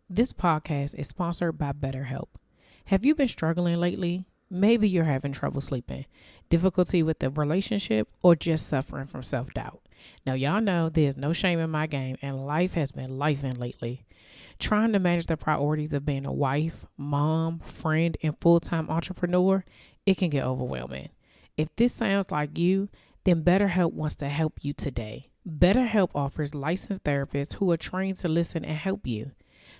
This podcast is sponsored by BetterHelp. Have you been struggling lately? Maybe you're having trouble sleeping, difficulty with the relationship, or just suffering from self-doubt. Now, y'all know there's no shame in my game, and life has been lifing lately. Trying to manage the priorities of being a wife, mom, friend, and full-time entrepreneur, it can get overwhelming. If this sounds like you, then BetterHelp wants to help you today. BetterHelp offers licensed therapists who are trained to listen and help you.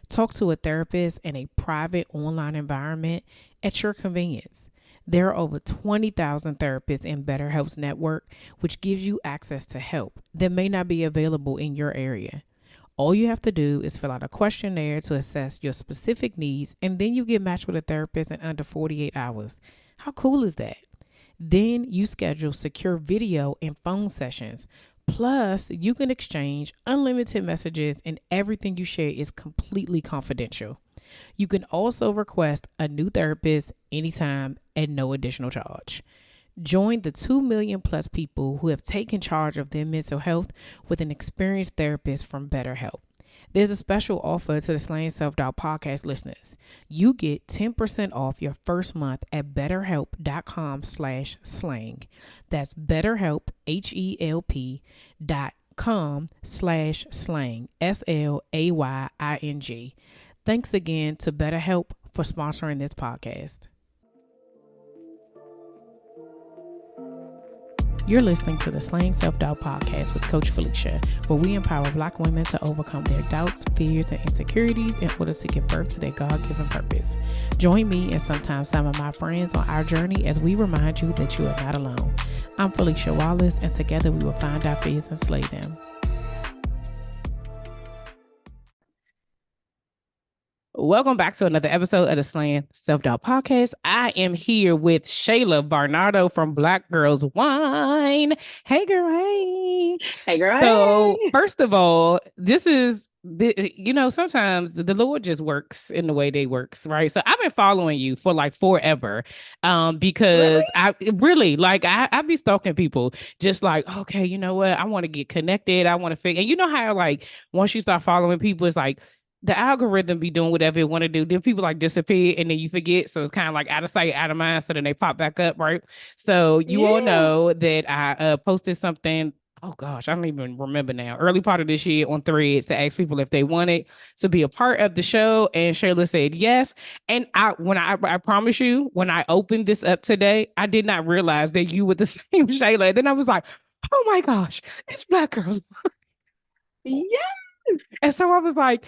Talk to a therapist in a private online environment at your convenience. There are over 20,000 therapists in BetterHelp's network, which gives you access to help that may not be available in your area. All you have to do is fill out a questionnaire to assess your specific needs, and then you get matched with a therapist in under 48 hours. How cool is that? Then you schedule secure video and phone sessions. Plus, you can exchange unlimited messages, and everything you share is completely confidential. You can also request a new therapist anytime at no additional charge. Join the 2 million plus people who have taken charge of their mental health with an experienced therapist from BetterHelp. There's a special offer to the Slaying Self-Doubt podcast listeners. You get 10% off your first month at betterhelp.com/slang. That's betterhelp, HELP.com/slang, SLAYING. Thanks again to BetterHelp for sponsoring this podcast. You're listening to the Slaying Self-Doubt podcast with Coach Felicia, where we empower Black women to overcome their doubts, fears, and insecurities in order to give birth to their God-given purpose. Join me and sometimes some of my friends on our journey as we remind you that you are not alone. I'm Felicia Wallace, and together we will find our fears and slay them. Welcome back to another episode of the Slaying Self-Doubt podcast. I am here with Shayla Varnado from Black Girls Wine. Hey, girl. Hey. Hey, girl. So, Hey. first of all, sometimes the Lord just works in the way they works, right? So I've been following you for like forever, because Really? I be stalking people just like, okay, you know what? I want to get connected. I want to figure, and you know how like once you start following people, it's like the algorithm be doing whatever it want to do. Then people like disappear and then you forget. So it's kind of like out of sight, out of mind. So then they pop back up, right? So you all Yeah. know that I posted something. Oh gosh, I don't even remember now. Early part of this year on Threads to ask people if they wanted to be a part of the show, and Shayla said yes. And I promise you, when I opened this up today, I did not realize that you were the same Shayla. Then I was like, oh my gosh, it's Black Girls. Yes. And so I was like,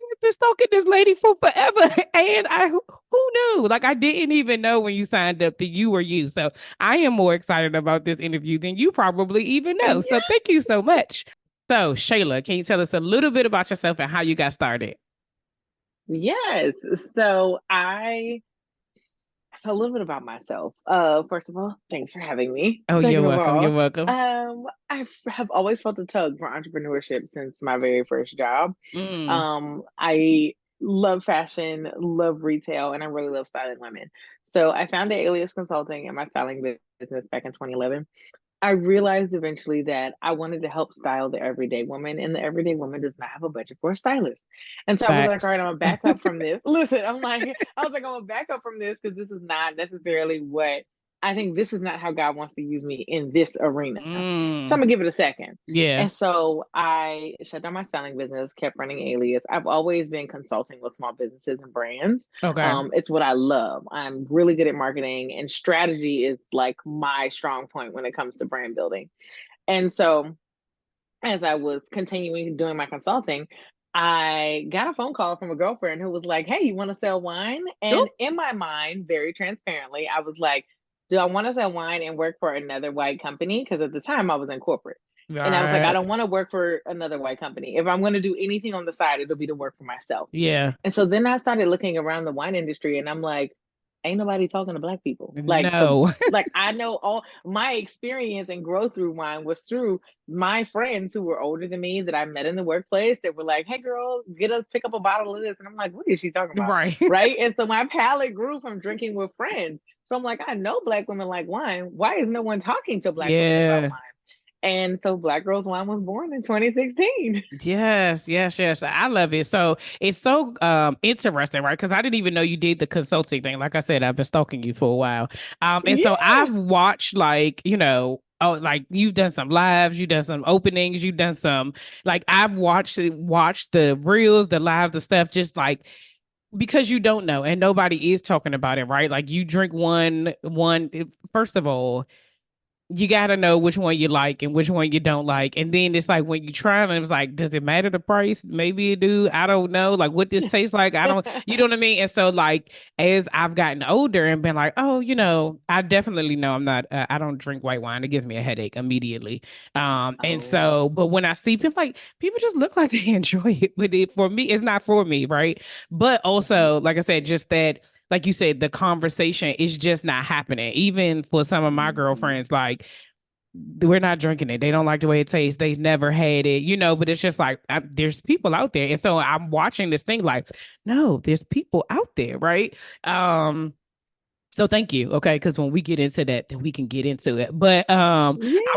I've been stalking this lady for forever. And who knew? Like, I didn't even know when you signed up that you were you. So I am more excited about this interview than you probably even know. So Yes. thank you so much. So, Shayla, can you tell us a little bit about yourself and how you got started? Yes. So a little bit about myself. First of all, thanks for having me. Oh, you're Second of welcome. You're all, welcome. have always felt a tug for entrepreneurship since my very first job. Mm, I love fashion, love retail, and I really love styling women. So I founded ALYAHS Consulting and my styling business back in 2011. I realized eventually that I wanted to help style the everyday woman, and the everyday woman does not have a budget for a stylist. And so I was like, all right, I'm facts. gonna back up from this. Listen, I was like, I'm gonna back up from this because this is not necessarily what I think this is not how God wants to use me in this arena. So I'm Mm, gonna give it a second. yeah. And so I shut down my styling business, kept running Alias. I've always been consulting with small businesses and brands. Okay. It's what I love. I'm really good at marketing, and strategy is like my strong point when it comes to brand building. And so, as I was continuing doing my consulting, I got a phone call from a girlfriend who was like, hey, you want to sell wine? Ooh, And in my mind, very transparently, I was like, do I want to sell wine and work for another white company? Because at the time I was in corporate. And I was like, I right. don't want to work for another white company. If I'm going to do anything on the side, it'll be to work for myself. Yeah. And so then I started looking around the wine industry and I'm like, ain't nobody talking to black people. Like, so No. like I know all my experience and growth through wine was through my friends who were older than me that I met in the workplace that were like, hey girl, get us pick up a bottle of this. And I'm like, what is she talking about? Right. Right. And so my palate grew from drinking with friends. So I'm like, I know black women like wine. Why is no one talking to black women about Yeah. wine? And so Black Girls Wine was born in 2016. Yes, yes, yes. I love it. So it's so interesting, right? Because I didn't even know you did the consulting thing. Like I said, I've been stalking you for a while. And so Yeah. I've watched like, oh, like you've done some lives, you've done some openings, you've done some like I've watched the reels, the lives, the stuff, just like because you don't know and nobody is talking about it, right? Like you drink first of all, you got to know which one you like and which one you don't like. And then it's like when you try it, it's like, does it matter the price? Maybe it do. I don't know. Like what this tastes like. I don't, you know what I mean? And so like, as I've gotten older and been like, oh, I definitely know I'm not, I don't drink white wine. It gives me a headache immediately. And Oh. so, but when I see people like, people just look like they enjoy it, but for me, it's not for me. Right. But also, like I said, just that, like you said, the conversation is just not happening. Even for some of my Mhm. girlfriends, like we're not drinking it. They don't like the way it tastes. They've never had it, but it's just like there's people out there. And so I'm watching this thing like, no, there's people out there, right? So thank you. Okay. Because when we get into that, then we can get into it. But I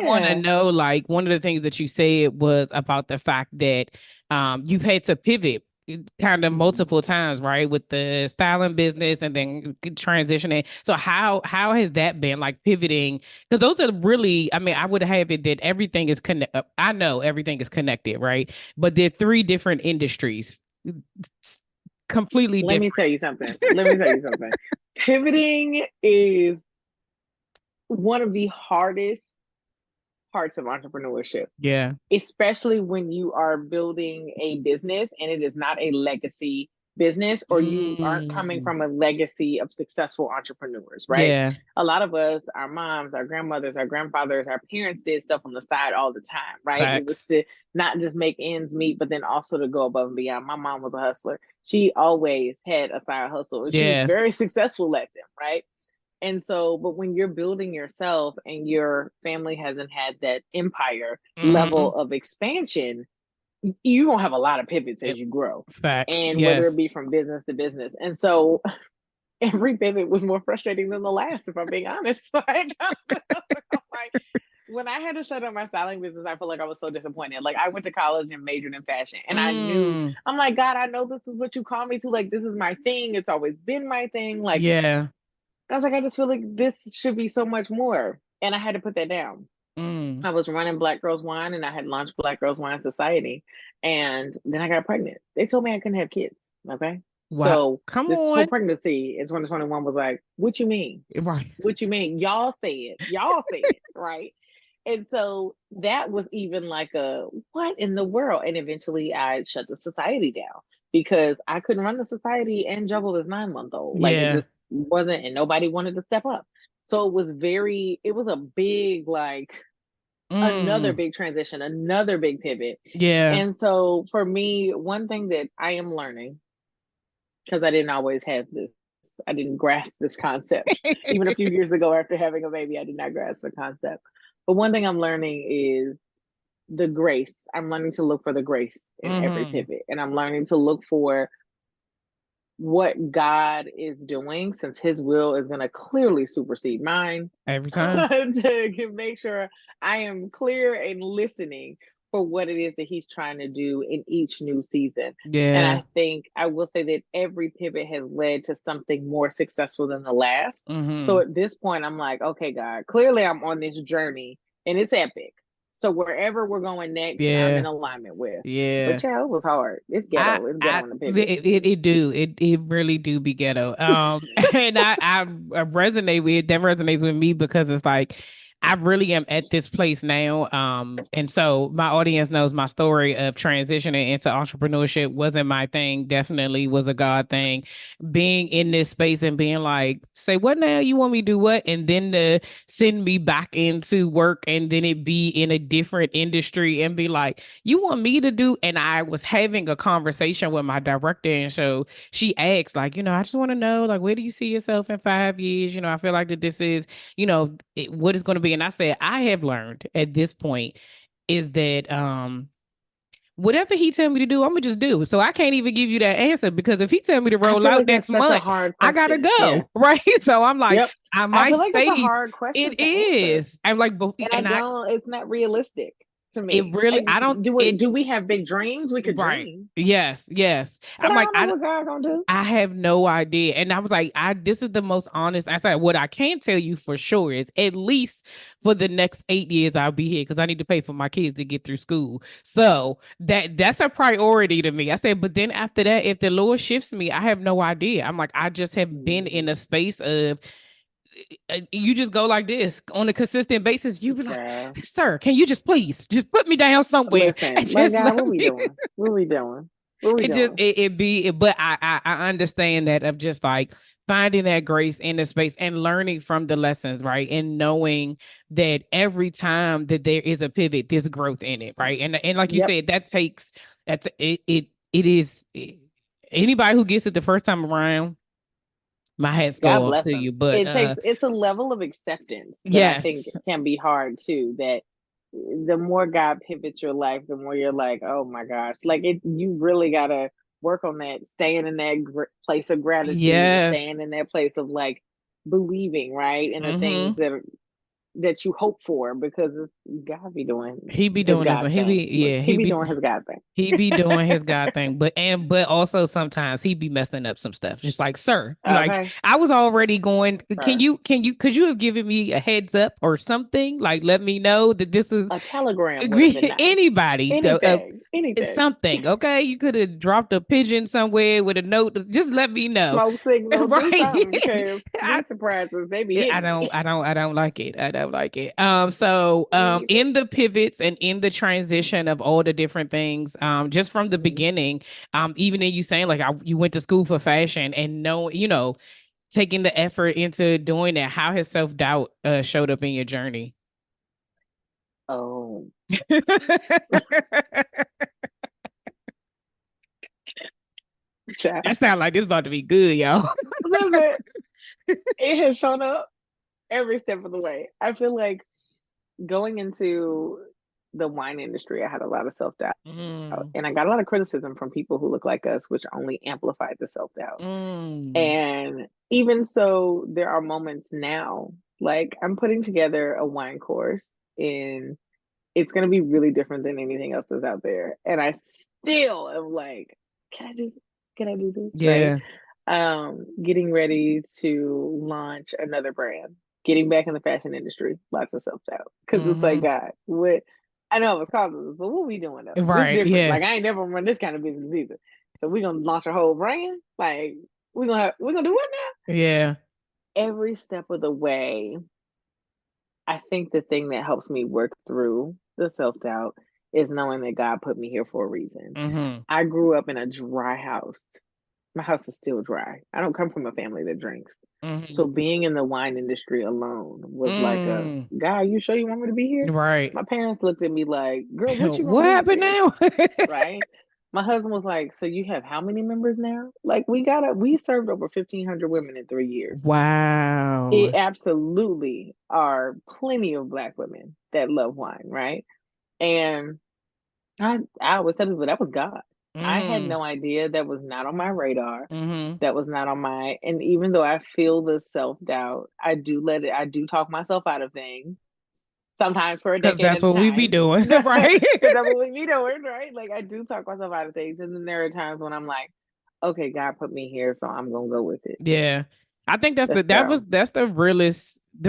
want to Yeah. know like one of the things that you said was about the fact that you've had to pivot kind of multiple times, right? With the styling business and then transitioning. So how has that been like pivoting? Because those are really, I mean, I would have it that everything is connected. I know everything is connected, right? But they're three different industries, completely Let me different. tell you something. Let me tell you something. Pivoting is one of the hardest parts of entrepreneurship, Yeah. especially when you are building a business and it is not a legacy business or you aren't coming Mm. from a legacy of successful entrepreneurs, right? Yeah. A lot of us, our moms, our grandmothers, our grandfathers, our parents did stuff on the side all the time, right? It was Facts. to not just make ends meet, but then also to go above and beyond. My mom was a hustler. She always had a side hustle and she was Yeah. very successful at them, right? And so, but when you're building yourself and your family hasn't had that empire Mm-hmm. level of expansion, you gonna have a lot of pivots as Yep. you grow. Facts. And whether it Yes. be from business to business. And so every pivot was more frustrating than the last, if I'm being honest. Like when I had to shut down my styling business, I felt like I was so disappointed. Like I went to college and majored in fashion, and I knew Mm. I'm like, God, I know this is what you call me to. Like this is my thing. It's always been my thing. Like Yeah. I was like, I just feel like this should be so much more. And I had to put that down. Mm. I was running Black Girls Wine and I had launched Black Girls Wine Society. And then I got pregnant. They told me I couldn't have kids. Okay. Wow. So Come this whole on. pregnancy in 2021 was like, what you mean? Right. What you mean? Y'all say it. Y'all say it. Right. And so that was even like a what in the world? And eventually I shut the society down because I couldn't run the society and juggle this 9 month old. Like it Yeah. just wasn't, and nobody wanted to step up. So it was a big, like, another Mm. big transition, another big pivot. Yeah. And so for me, one thing that I am learning, because I didn't always have this, I didn't grasp this concept. Even a few years ago after having a baby, I did not grasp the concept. But one thing I'm learning is the grace. I'm learning to look for the grace in every Mm-hmm. pivot. And I'm learning to look for what God is doing, since his will is going to clearly supersede mine, Every time. to make sure I am clear and listening for what it is that he's trying to do in each new season. And Yeah. I think I will say that every pivot has led to something more successful than the last. So Mm-hmm. at this point, I'm like, okay, God, clearly I'm on this journey and it's epic. So wherever we're going next, I'm in Yeah. alignment with. Yeah. But yeah, it was hard. It's I ghetto. It's I ghetto in the pivot. it do it really do be ghetto. And I resonate with it. That resonates with me because it's like I really am at this place now. And so my audience knows my story of transitioning into entrepreneurship wasn't my thing. Definitely was a God thing. Being in this space and being like, say what now? You want me to do what? And then to send me back into work and then it be in a different industry and be like you want me to do and I was having a conversation with my director and so she asked like I just want to know like where do you see yourself in 5 years, I feel like that this is what is going to be, and I said I have learned at this point is that whatever he tell me to do, I'm gonna just do. So I can't even give you that answer because if he tell me to I roll feel out like that's next such a month, hard I gotta question. Yeah. go. Right. So I'm like, Yep. I my feel like that's a faith, hard question it to answer. is. I'm like, And I and I, don't, it's not realistic to it me. really, And I don't, it, do we have big dreams? We could right. dream, Yes. Yes. but I'm I like, don't know what God gonna do. I have no idea. And I was like, this is the most honest. I said, what I can tell you for sure is at least for the next 8 years I'll be here because I need to pay for my kids to get through school. So that's a priority to me. I said, but then after that, if the Lord shifts me, I have no idea. I'm like, I just have been in Mm, a space of you just go like this on a consistent basis. You be like, child. sir, can you just please just put me down somewhere and Listen, like just God, let what we me doing? What we doing? What we it just doing? it be but I understand that of just like finding that grace in the space and learning from the lessons, right? And knowing that every time that there is a pivot, there's growth in it, right? And like you Yep. said, that takes that's it is anybody who gets it the first time around, my hats God go off bless to them. you. But It's a level of acceptance that I think yes. can be hard too. That the more God pivots your life, the more you're like, oh my gosh, like you really gotta work on that, staying in that place of gratitude and Yes. staying in that place of like believing, right, in the things Mm-hmm. that you hope for, because God be doing He be His doing this God one. He thing. be Look, yeah, He be doing His God thing. he be doing his God thing, but also sometimes he be messing up some stuff. Just like, sir, like Okay, I was already going. sir. Could you have given me a heads up or something? Like, let me know that this is A telegram would have been nice. anybody. Anything, It's anything. something, okay? You could have dropped a pigeon somewhere with a note. Just let me know, Smoke signal, do right? something, because these surprises, they be hitting me. I don't like it. I don't like it. So Me neither. in the pivots and in the transition of all the different things, just from the Mhm. beginning, even in you saying like you went to school for fashion and taking the effort into doing that, how has self-doubt showed up in your journey? Oh, child. That sounds like this about to be good, y'all. Listen, it has shown up every step of the way. I feel like going into the wine industry, I had a lot of self doubt. Mm, And I got a lot of criticism from people who look like us, which only amplified the self doubt. mm. And even so, there are moments now, like I'm putting together a wine course, and it's going to be really different than anything else that's out there. And I still am like, can I do this? Can I do this? Right. Yeah. Getting ready to launch another brand, getting back in the fashion industry, lots of self doubt. Cause it's like, Hmm. God, what I know it was causes, but what we doing though? This Right. different. Yeah. Like I ain't never run this kind of business either. So we're gonna launch a whole brand. Like we're gonna do what now? Yeah. Every step of the way, I think the thing that helps me work through the self doubt is knowing that God put me here for a reason. Hmm. I grew up in a dry house. My house is still dry. I don't come from a family that drinks. Hmm. So being in the wine industry alone was like a, Mm. God, you sure you want me to be here? Right. My parents looked at me like, girl, what you What gonna do with happened this? now? Right? My husband was like, so you have how many members now? Like we served over 1,500 women in 3 years. It Wow. absolutely are plenty of Black women that love wine, right? And I always tell people that was God. I had Mm. no idea, that was not on my radar. Hmm. That was not on my, and even though I feel the self doubt, I do talk myself out of things, sometimes for a Because decade that's at a what we be time. doing, Because right? that's what we be doing, right? Like I do talk myself out of things. And then there are times when I'm like, okay, God put me here, so I'm gonna go with it. Yeah. I think Let's go. that's the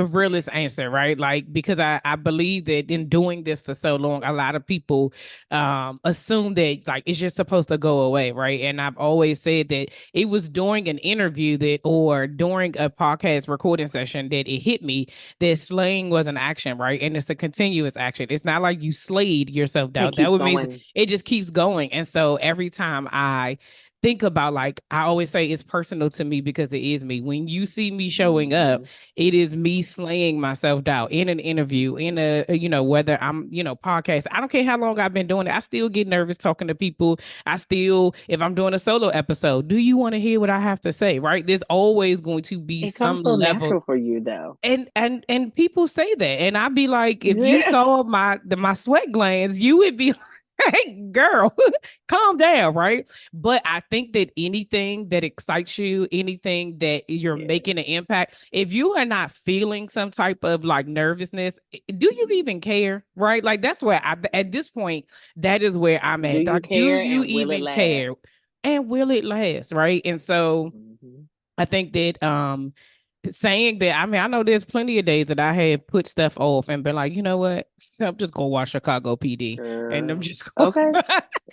realest answer, right? Like because I believe that in doing this for so long, a lot of people assume that like it's just supposed to go away, right? And I've always said that it was during an interview that or during a podcast recording session that it hit me that slaying was an action, right? And it's a continuous action. It's not like you slayed yourself It down. That keeps would mean going. it just keeps going. And so every time I think about like I always say it's personal to me because it is me. When you see me showing up, Mhm. it is me slaying myself down in an interview, in whether I'm, podcast. I don't care how long I've been doing it. I still get nervous talking to people. I still, if I'm doing a solo episode, do you want to hear what I have to say? Right? There's always going to be It some comes so level natural for you though. and people say that. And I'd be like, if you Yeah. saw my sweat glands, you would be Hey, girl, calm down, right? But I think that anything that excites you, anything that you're Yeah. making an impact, if you are not feeling some type of like nervousness, do you even care? Right? Like that's where at this point, that is where I'm Do at. you Like, do care you and will it even care? last? And will it last? Right. And so Hmm. I think that saying that, I mean, I know there's plenty of days that I had put stuff off and been like, you know what? I'm just gonna watch Chicago PD, and I'm Girl. just going Okay.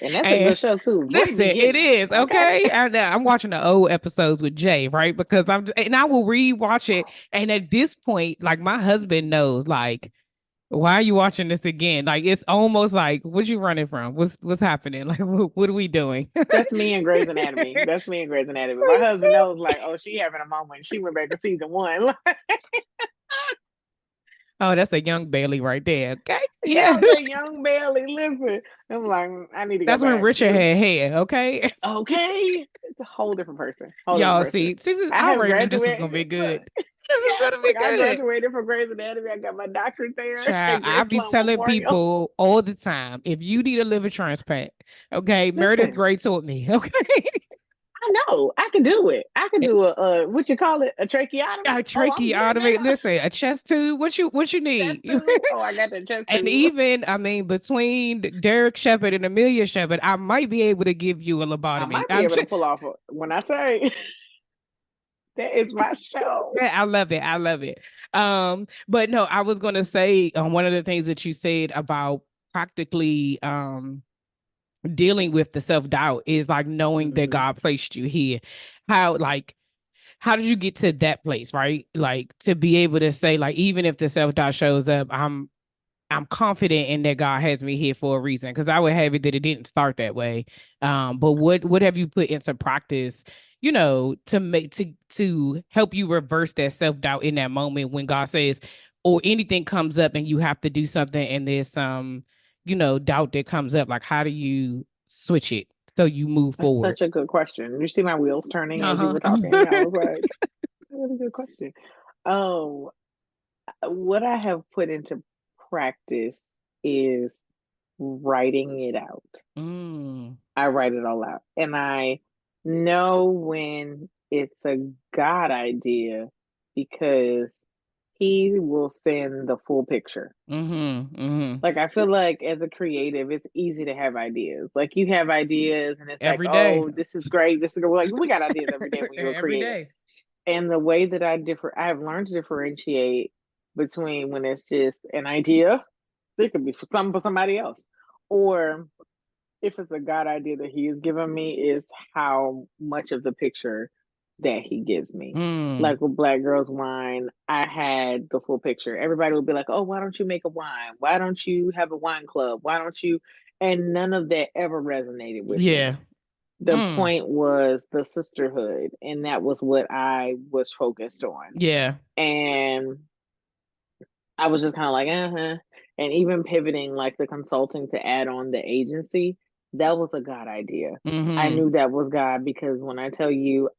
And that's a and good show too. Boys be listen, it getting it. is Okay. okay. I'm watching the old episodes with Jay, right? Because and I will rewatch it. And at this point, like my husband knows, like, why are you watching this again? Like it's almost like, what you running from? What's happening? Like, what are we doing? That's me and Grey's Anatomy. That's me and Grey's Anatomy. My Please husband too. knows, like, oh, she having a moment. She went back to season one. Oh, that's a young Bailey right there. Okay, Yeah, yeah. that young Bailey. Listen, I'm like, I need to go That's when back. Richard had hair. Okay, Okay, it's a whole different person. Whole different y'all person. see, this is, I I have already knew this was graduated. gonna be Look, good. This is yeah, gonna be look, I good. graduated from Grey's Anatomy. I got my doctorate there Child, at I be Graceland telling Memorial. people all the time, if you need a liver transplant, okay, Meredith Listen, Grey told me, okay, I know I can do it. I can do a what you call it, a tracheotomy. a Oh, I'm good tracheotomy. now. Listen, a chest tube. What you Chest need? tube. Oh, I got the chest And tube. even, I mean, between Derek Shepherd and Amelia Shepherd, I might be able to give you a I lobotomy. might be able to pull off when I say that is my show. Yeah, I love it. I love it. But no, I was gonna say one of the things that you said about practically dealing with the self-doubt is like knowing that Hmm. God placed you here. How like how did you get to that place, right? Like to be able to say, like, even if the self-doubt shows up, I'm confident in that God has me here for a reason. Because I would have it that it didn't start that way. But what have you put into practice, to make to help you reverse that self doubt in that moment when God says, or anything comes up and you have to do something and there's some, doubt that comes up. Like how do you switch it so you move That's forward? such a good question. You see my wheels turning Uh as you huh. were talking. I was like, that's a really good question. Oh, what I have put into practice is writing it out. mm, I write it all out. And I know when it's a God idea because he will send the full picture. mm-hmm. Like I feel like as a creative, it's easy to have ideas. Like you have ideas and it's like, Every day. oh, this is great. This is great. Like we got ideas every day when you're a Every creative. day. And the way that I have learned to differentiate between when it's just an idea, it could be for somebody else. Or if it's a God idea that he has given me, is how much of the picture that he gives me. Mm, Like with Black Girls Wine, I had the full picture. Everybody would be like, oh, why don't you make a wine? Why don't you have a wine club? Why don't you? And none of that ever resonated with me. yeah. The Mm, point was the sisterhood, and that was what I was focused on. yeah. And I was just kind of like, uh-huh. And even pivoting like the consulting to add on the agency, that was a God idea. I Mm-hmm. knew that was God because when I tell you,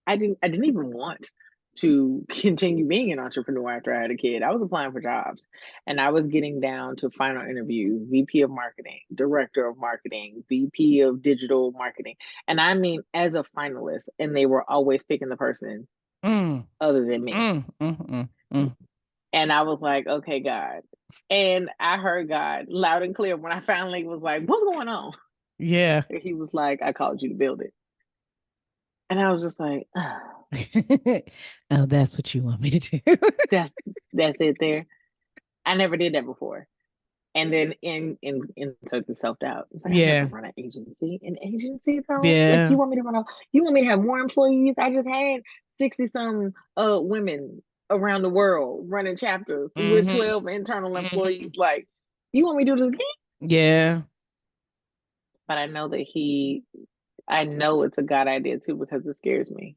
I didn't even want to continue being an entrepreneur after I had a kid. I was applying for jobs and I was getting down to final interview, VP of marketing, director of marketing, VP of digital marketing. And I mean, as a finalist, and they were always picking the person Mm, other than me. mm, mm, mm, mm. And I was like, okay, God. And I heard God loud and clear when I finally was like, what's going on? Yeah. And he was like, I called you to build it. And I was just like, Oh, that's what you want me to do. that's that's it there. I never did that before. And then insert the self-doubt. It's like I've never Yeah. run an agency. An agency though? Like Yeah. you want me to have more employees? I just had 60 some women around the world running chapters with Mm-hmm. 12 internal Mm-hmm. employees. Like, you want me to do this again? Yeah. But I know it's a God idea too because it scares me.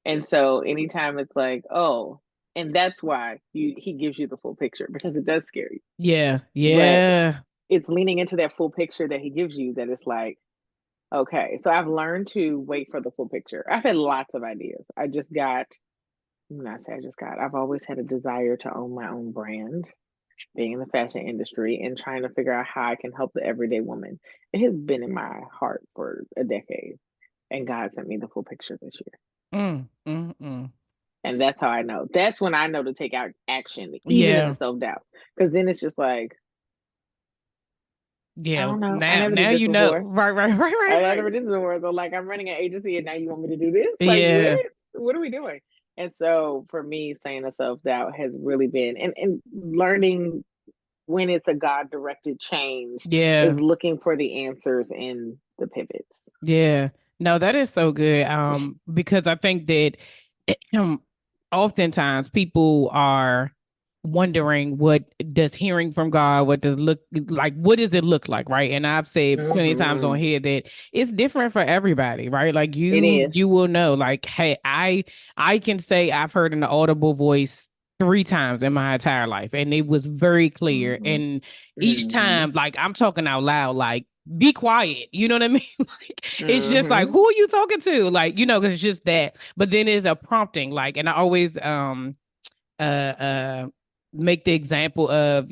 And so anytime it's like, oh, and that's why he gives you the full picture because it does scare you. Yeah. But Yeah. it's leaning into that full picture that he gives you that it's like, okay. So I've learned to wait for the full picture. I've had lots of ideas. I'm not say I just got, I've always had a desire to own my own brand. being in the fashion industry and trying to figure out how I can help the everyday woman. It has been in my heart for a decade, and God sent me the full picture this year. Mm, mm, mm. And that's how I know. That's when I know to take out action, even in the Yeah. self doubt. Because then it's just like, I Yeah. don't know. I never Now did this you know. before. Right, right, right, right, I right. never did this before. So, like, I'm running an agency and now you want me to do this? Like, what? Yeah. What are we doing? And so for me, saying the self doubt has really been, and learning when it's a God directed change Yeah. is looking for the answers in the pivots. Yeah. No, that is so good. Because I think that oftentimes people are wondering what does hearing from God, what does look like, what does it look like, right? And I've said plenty of times on Mm-hmm. here that it's different for everybody, right? Like It is. you will know, like, hey, I can say I've heard an audible voice 3 times in my entire life, and it was very clear. Mm-hmm. And each Mm-hmm. time, like I'm talking out loud, like be quiet. You know what I mean? Like it's just like, Mm-hmm. who are you talking to? Like, cause it's just that. But then there's a prompting, like, and I always uh uh make the example of,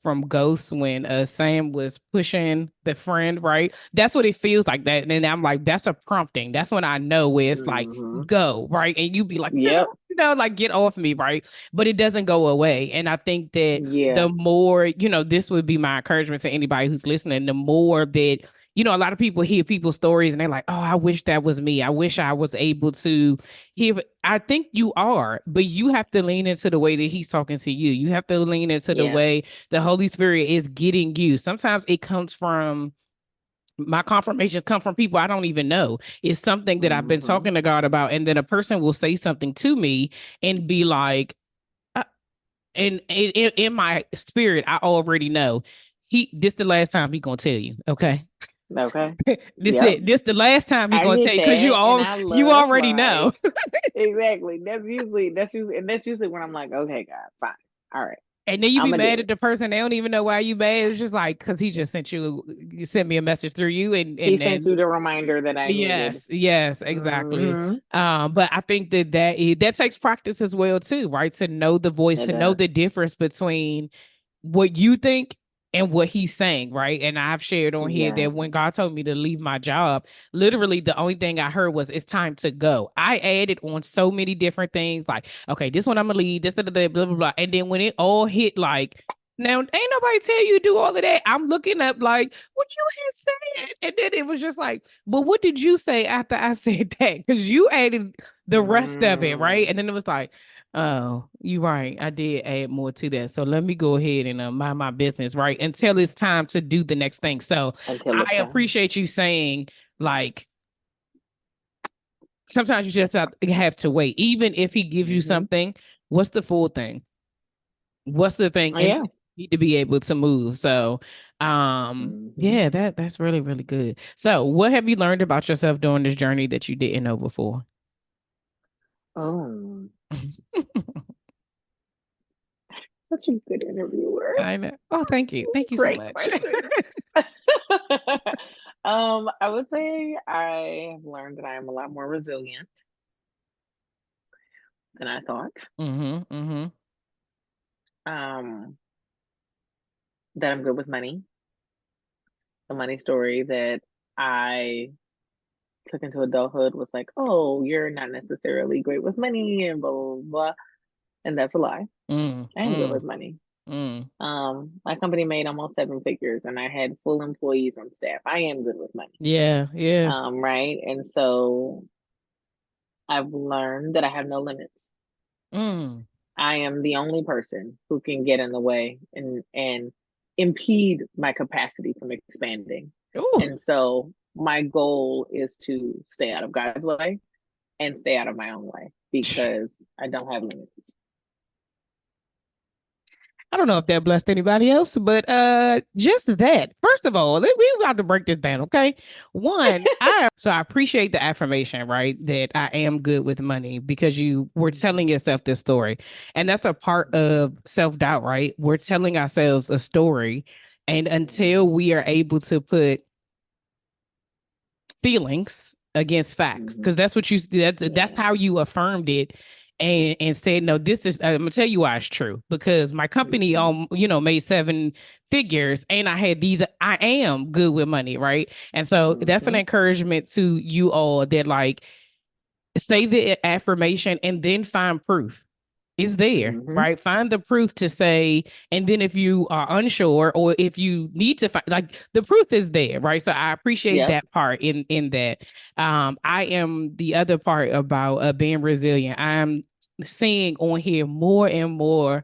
from Ghost when Sam was pushing the friend, right? That's what it feels like that. And then I'm like, that's a prompting. That's when I know where it's like, Mm-hmm. go, right? And you be like, Yep. like get off me, right? But it doesn't go away. And I think that the Yeah. more, this would be my encouragement to anybody who's listening, the more that a lot of people hear people's stories and they're like, oh, I wish that was me. I wish I was able to hear. I think you are, but you have to lean into the way that he's talking to you. You have to lean into the Yeah. way the Holy Spirit is getting you. Sometimes it comes from my confirmations come from people I don't even know. It's something that I've been Mm-hmm. talking to God about, and then a person will say something to me and be like, uh, and in my spirit, I already know this the last time he gonna tell you, okay? Okay. This Yep. it. This the last time he I gonna tell get you because that, and I you love already know. like exactly. That's usually when I'm like, okay, God, fine, all right, And then you I'm be gonna do mad at it. the person. They don't even know why you mad. It's just like because he just you sent me a message through you, He and sent then you the reminder that I needed. yes, exactly. Mm-hmm. But I think that takes practice as well too, right? To know the voice, It to know does. the difference between what you think and what he's saying, right? And I've shared on here Yes. that when God told me to leave my job, literally the only thing I heard was it's time to go. I added on so many different things, like, okay, this one I'm gonna leave, this, blah, blah, blah, blah, blah. And then when it all hit, like, now ain't nobody tell you to do all of that. I'm looking up like what you had said. And then it was just like, but what did you say after I said that? Because you added the rest of it, right? Mm. And then it was like, oh, you're right. I did add more to that. So let me go ahead and mind my business, right? Until it's time to do the next thing. So Until it's I time. appreciate you saying, like, sometimes you just have to wait. Even if he gives you Mm-hmm. something, what's the full thing? What's the thing? Oh, And yeah. you need to be able to move. So Mm-hmm. yeah, that's really, really good. So what have you learned about yourself during this journey that you didn't know before? Oh, such a good interviewer. I know. Oh, thank you. Thank you so Great much. question. I would say I have learned that I am a lot more resilient than I thought. Mm-hmm. Mm-hmm. Um, that I'm good with money. The money story that I took into adulthood was like, oh, you're not necessarily great with money and blah blah blah. And that's a lie. Mm, I am good mm, with money. mm. My company made almost 7 figures and I had full employees on staff. I am good with money. Yeah, yeah. Right. And so I've learned that I have no limits. Mm. I am the only person who can get in the way and impede my capacity from expanding. Ooh. And so my goal is to stay out of God's way and stay out of my own way because I don't have limits. I don't know if that blessed anybody else, but just that. First of all, we about to break this down, okay? One, I appreciate the affirmation, right? That I am good with money because you were telling yourself this story. And that's a part of self-doubt, right? We're telling ourselves a story. And until we are able to put feelings against facts, Mm-hmm. because that's what that's Yeah. how you affirmed it. and said, no, this is, I'm gonna tell you why it's true, because my company, Mhm. made seven figures, and I had these, I am good with money, right? And so that's an Mhm. encouragement to you all, that like, say the affirmation and then find proof. It's there, Mhm. right? Find the proof to say, and then if you are unsure, or if you need to find, like, the proof is there, right? So I appreciate Yep. that part in that. I am the other part about being resilient. I'm seeing on here more and more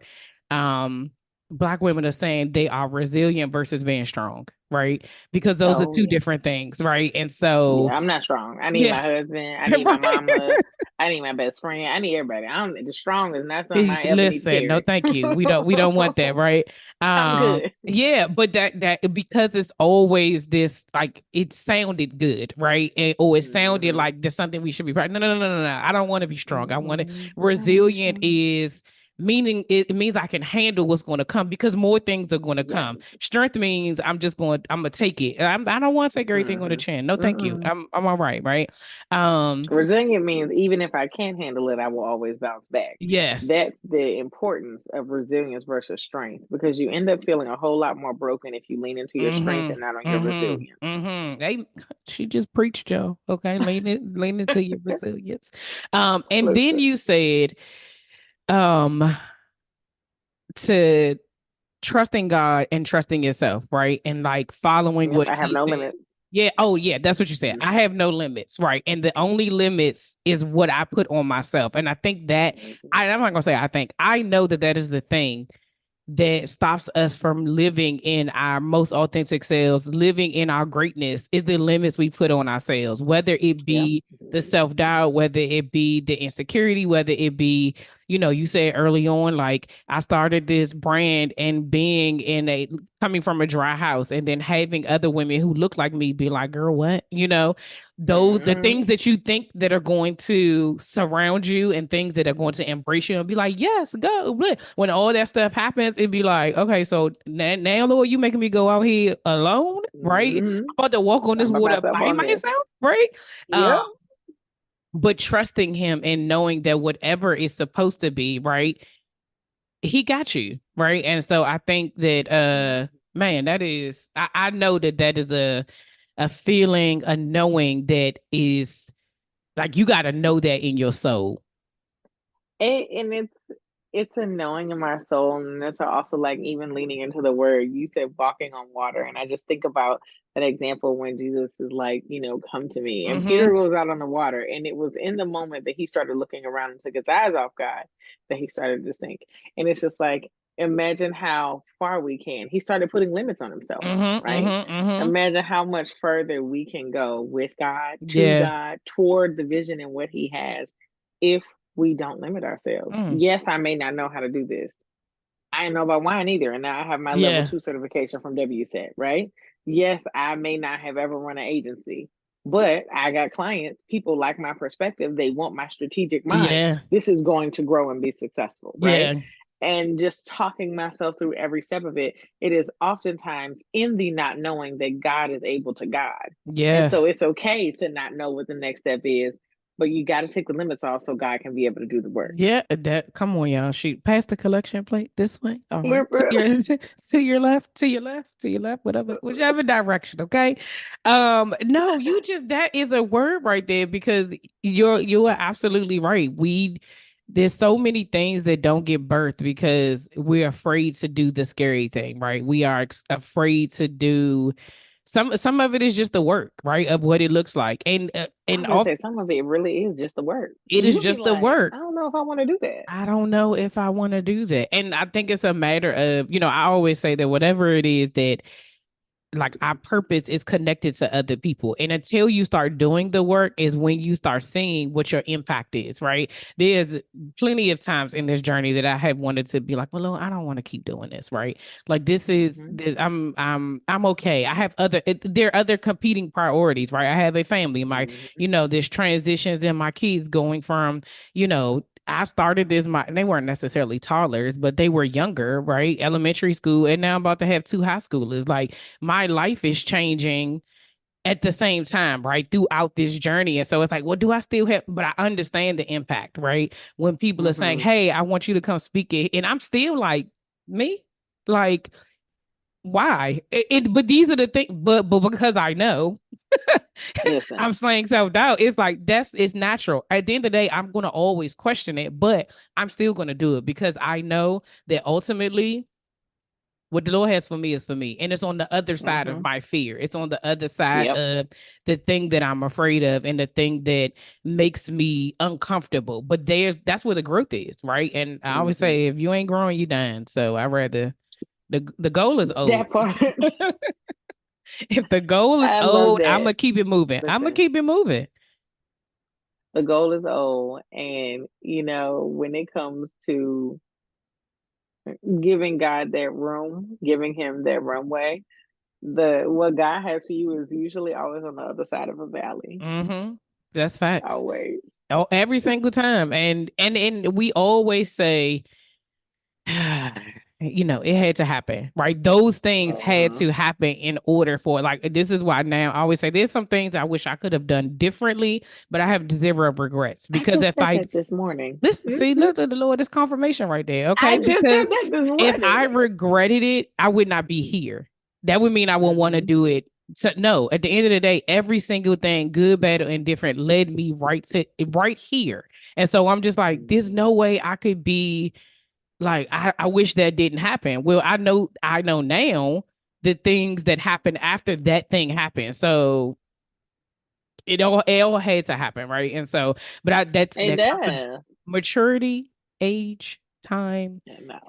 um Black women are saying they are resilient versus being strong, right? Because those are Oh two yeah. different things, right? And so Yeah, I'm not strong. I need yeah, my husband. I need my right. mama. I need my best friend. I need everybody. I'm the strong is not something I ever need to Listen, no, carry. thank you. We don't want that, right? I'm good. Yeah, but that because it's always this, like, it sounded good, right? Or it sounded Mhm. like there's something we should be proud. No, no, no, no, no, no. I don't want to be strong. I want to Mhm. resilient Mhm. is meaning it means I can handle what's going to come, because more things are going to come. Yes. Strength means I'm gonna take it. I don't want to take everything on the Mhm. chin. No, thank you. Mm-mm. I'm all right? Um, Resilient means even if I can't handle it, I will always bounce back. yes. That's the importance of resilience versus strength because you end up feeling a whole lot more broken if you lean into your strength and not on your resilience. They she just preached, Joe. Okay, lean into your resilience. And then Listen, you said um to trusting God and trusting yourself, right? And like following yep, what I have he no said. limits. Yeah, oh yeah, that's what you said. I have no limits, right? And the only limits is what I put on myself. And I think that Mhm. I'm not gonna say I think, I know that that is the thing that stops us from living in our most authentic selves, living in our greatness, is the limits we put on ourselves, whether it Yep. be the self doubt, whether it be the insecurity, whether it be, you said early on, like, I started this brand and being coming from a dry house, and then having other women who look like me be like, girl, what? The Mhm. things that you think that are going to surround you, and things that are going to embrace you and be like, yes, go. When all that stuff happens, it'd be like, okay, so now, Lord, you making me go out here alone, right? I'm Mhm. about to walk on I'm this by water myself by on this. myself, right? Um, Yep. but trusting him and knowing that whatever is supposed to be, right, he got you, right? And so I think that man, that is, I know that that is a feeling, a knowing that is like, you got to know that in your soul. And it's a knowing in my soul, and it's also like even leaning into the word. You said walking on water, and I just think about that example when Jesus is like, come to me, and Mm-hmm. Peter goes out on the water, and it was in the moment that he started looking around and took his eyes off God that he started to sink, and it's just like imagine how far we can. He started putting limits on himself, Mm-hmm. right? Mm-hmm. Mm-hmm. Imagine how much further we can go with God, to Yeah. God, toward the vision and what He has, if we don't limit ourselves. Mm. Yes, I may not know how to do this. I didn't know about wine either. And now I have my level Yeah. 2 certification from WSET, right? Yes, I may not have ever run an agency, but I got clients. People like my perspective. They want my strategic mind. Yeah. This is going to grow and be successful, right? Yeah. And just talking myself through every step of it, it is oftentimes in the not knowing that God is able to guide. And so Yes. it's okay to not know what the next step is, but you got to take the limits off so God can be able to do the work. Yeah, that, come on, y'all. Shoot, pass the collection plate this way. All right. To Literally. your to your left, to your left, to your left, whichever direction, okay? No, you just, that is a word right there, because you are absolutely right. There's so many things that don't get birthed because we're afraid to do the scary thing, right? We are afraid to do some of it is just the work, right? Of what it looks like. I And was gonna all say some of it really is just the work. it is You'll be just the like, work. I don't know if I want to do that. I don't know if I want to do that. And I think it's a matter of, I always say that whatever it is that, like, our purpose is connected to other people, and until you start doing the work is when you start seeing what your impact is, right? There's plenty of times in this journey that I have wanted to be like, well, Lord, I don't want to keep doing this, right? Like, this is Hmm. this, I'm okay. I have there are other competing priorities, right? I have a family, Hmm. there's transitions in my kids going from, I started this, they weren't necessarily toddlers, but they were younger, right? Elementary school, and now I'm about to have two high schoolers. Like, my life is changing at the same time, right? Throughout this journey. And so it's like, well, do I still have, but I understand the impact, right? When people are saying, Mm-hmm. hey, I want you to come speak it. And I'm still like, me? Like, why? But these are the things, but because I know Listen, I'm slaying self doubt, it's like it's natural. At the end of the day, I'm gonna always question it, but I'm still gonna do it because I know that ultimately what the Lord has for me is for me. And it's on the other side of mm-hmm. my fear. It's on the other side Yep. of the thing that I'm afraid of and the thing that makes me uncomfortable. But that's where the growth is, right? And I always Mm-hmm. say if you ain't growing, you dying. So I rather the goal is old. That part. If the goal is I love old, I'm that. gonna keep it moving. I'm gonna Listen, keep it moving. the goal is old. And, when it comes to giving God that room, giving him that runway, the what God has for you is usually always on the other side of a valley. Mm-hmm. That's facts. Always. Oh, every single time. And we always say it had to happen, right? Those things had Uh, to happen in order for like this is why now I always say there's some things I wish I could have done differently, but I have zero regrets I because just if said I that this morning. this see Mhm. look at the Lord, this confirmation right there, okay? I just said Because that this if morning. I regretted it, I would not be here. That would mean I wouldn't want to Hmm. do it. So no, at the end of the day, every single thing, good, bad, or indifferent, led me right here. And so I'm just like, there's no way I could be like I wish that didn't happen. Well, I know now the things that happened after that thing happened. So it all had to happen, right? And so, but that's It that comes with does. maturity, age, time,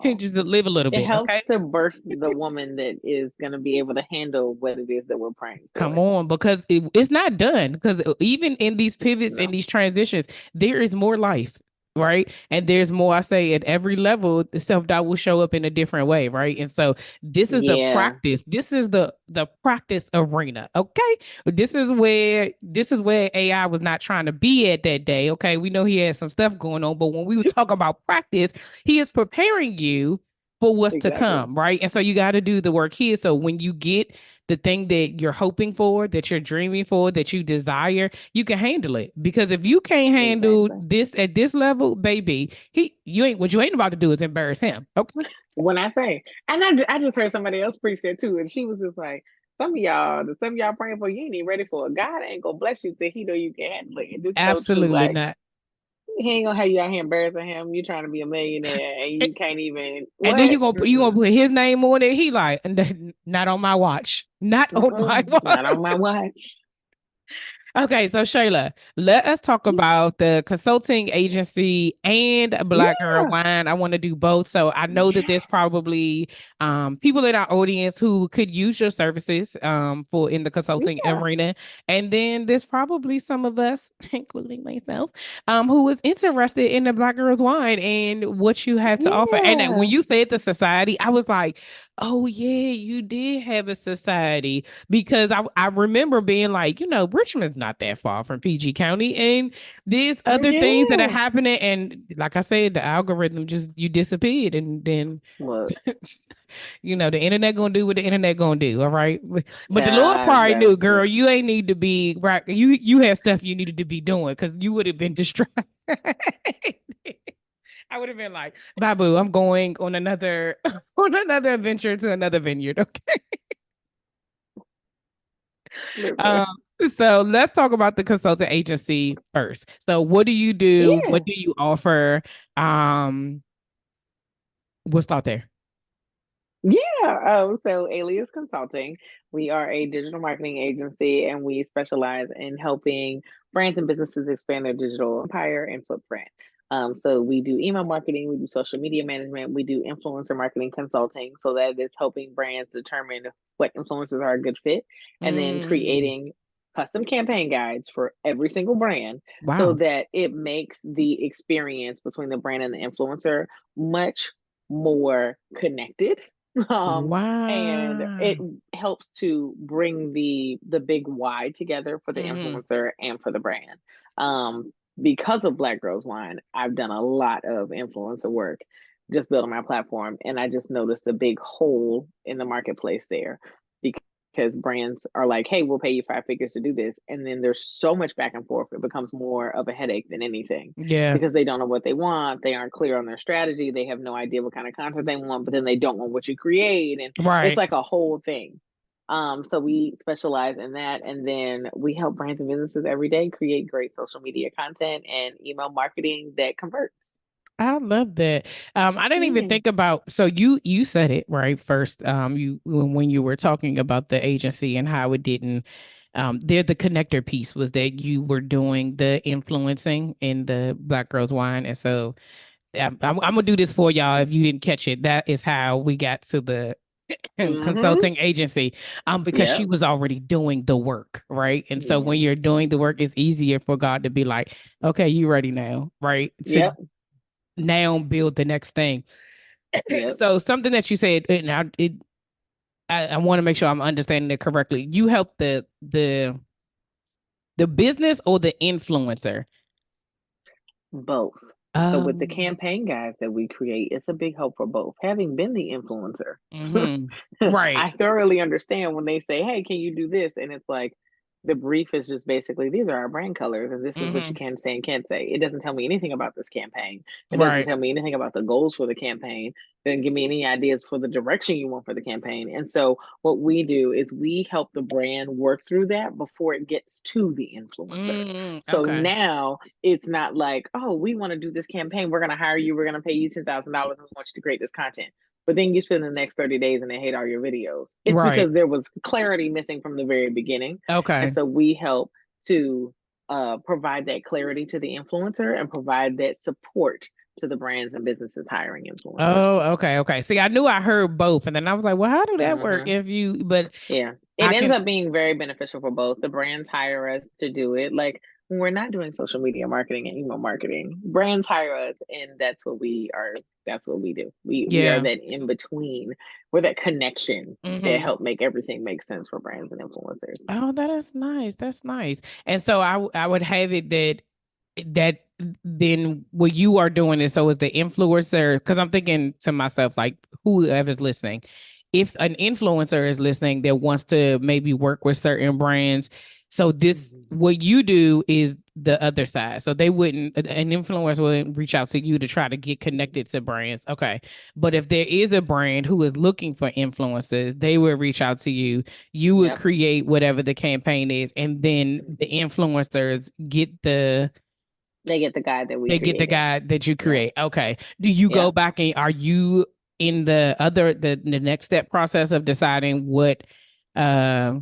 and No. just live a little It bit, okay? helps to birth the woman that is going to be able to handle what it is that we're praying Come for. on, because it's not done. Because even in these pivots and No. these transitions, there is more life, right? And there's more. I say at every level, the self doubt will show up in a different way, right? And so this is the Yeah. practice. This is the practice arena, okay? This is where AI was not trying to be at that day. Okay, we know he had some stuff going on, but when we was talking about practice, he is preparing you for what's to Exactly. come, right? And so you got to do the work here. So when you get the thing that you're hoping for, that you're dreaming for, that you desire, you can handle it. Because if you can't handle Exactly. this at this level, baby, you ain't what you ain't about to do is embarrass him. Okay. When I say, and I just heard somebody else preach that too, and she was just like, some of y'all praying for, you ain't even ready for it. God ain't gonna bless you till he know you can handle it. And it's so true. Absolutely Like, not. he ain't gonna have you out here embarrassing him. You trying to be a millionaire and And, you can't even and then you what? gonna you gonna Mm-mm. put his name on it. He like, not on my watch. Not on my Mm-mm. Not watch. on my watch. Okay, so Shayla, let us talk about the consulting agency and Black Girl Yeah. Wine. I want to do both. So I know that Yeah. there's probably people in our audience who could use your services for in the consulting Yeah. arena. And then there's probably some of us, including myself, who was interested in the Black Girls Wine and what you have to offer. And when Yeah. you said the society, I was like, oh yeah, you did have a society because I remember being like, Richmond's not that far from PG County, and there's other things that are Yeah. happening, and like I said, the algorithm just you disappeared, and then Look, the internet gonna do what the internet gonna do, all right. But the Lord child, probably that knew, girl, you ain't need to be right. You had stuff you needed to be doing because you would have been distracted. I would have been like, Babu, I'm going on another on another adventure to another vineyard. Okay. listen. Um, so let's talk about the consultant agency first. So what do you do? Yeah. What do you offer? Um, we'll start there. Yeah. So ALYAHS Consulting, we are a digital marketing agency and we specialize in helping brands and businesses expand their digital empire and footprint. So we do email marketing, we do social media management, we do influencer marketing consulting. So that is helping brands determine what influencers are a good fit and then Mm, creating custom campaign guides for every single brand so wow. that it makes the experience between the brand and the influencer much more connected. um and it Wow. helps to bring the big why together for the Hmm. influencer and for the brand. Because of Black Girls Wine, I've done a lot of influencer work just building my platform, and I just noticed a big hole in the marketplace there because because brands are like, hey, we'll pay you 5 figures to do this. And then there's so much back and forth. It becomes more of a headache than anything Yeah. because they don't know what they want. They aren't clear on their strategy. They have no idea what kind of content they want, but then they don't want what you create. And it's Right. like a whole thing. So we specialize in that. And then we help brands and businesses every day create great social media content and email marketing that converts. I love that. I didn't even Yeah. think about, so you said it right first. You when you were talking about the agency and how it didn't there the connector piece was that you were doing the influencing in the Black Girls Wine. And so I'm gonna do this for y'all if you didn't catch it. That is how we got to the Mm-hmm. consulting agency, because she Yep. was already doing the work, right? And so Yeah. when you're doing the work, it's easier for God to be like, okay, you ready now, right? To Yep. now build the next thing. Yep. So something that you said, and I want to make sure I'm understanding it correctly. You help the business or the influencer? Both. So with the Um, campaign guides that we create, it's a big help for both. Having been the influencer, right. I thoroughly understand when they say, "Hey, can you do this?" And it's like the brief is just basically these are our brand colors and this is what you hmm can say and can't say. It doesn't tell me anything about this campaign. It doesn't Right. tell me anything about the goals for the campaign. It doesn't give me any ideas for the direction you want for the campaign. And so what we do is we help the brand work through that before it gets to the influencer. So Okay. now it's not like, oh, we want to do this campaign. We're going to hire you. We're going to pay you $10,000 and we want you to create this content. But then you spend the next 30 days and they hate all your videos. It's Right. because there was clarity missing from the very beginning. And Okay. so we help to provide that clarity to the influencer and provide that support to the brands and businesses hiring influencers. Oh, okay. Okay. See, I knew I heard both, and then I was like, well, how do that work Mm-hmm. if you, but Yeah. It I ends can, up being very beneficial for both. The brands hire us to do it. Like when we're not doing social media marketing and email marketing, brands hire us and that's what we are. That's what we do. We are yeah. that in between. We're that connection that hmm help make everything make sense for brands and influencers. Oh, that is nice. That's nice. And so I would have it that then what you are doing is, so is the influencer, because I'm thinking to myself, like, whoever's listening, if an influencer is listening that wants to maybe work with certain brands, so this Mhm. what you do is the other side. So they wouldn't, an influencer wouldn't reach out to you to try to get connected to brands. Okay. But if there is a brand who is looking for influencers, they will reach out to you. You would Yep. create whatever the campaign is, and then the influencers get They get the guide that we they get the created. guide that you Yep. create. Okay. Do you go Yep. back and are you in the next step process of deciding what uh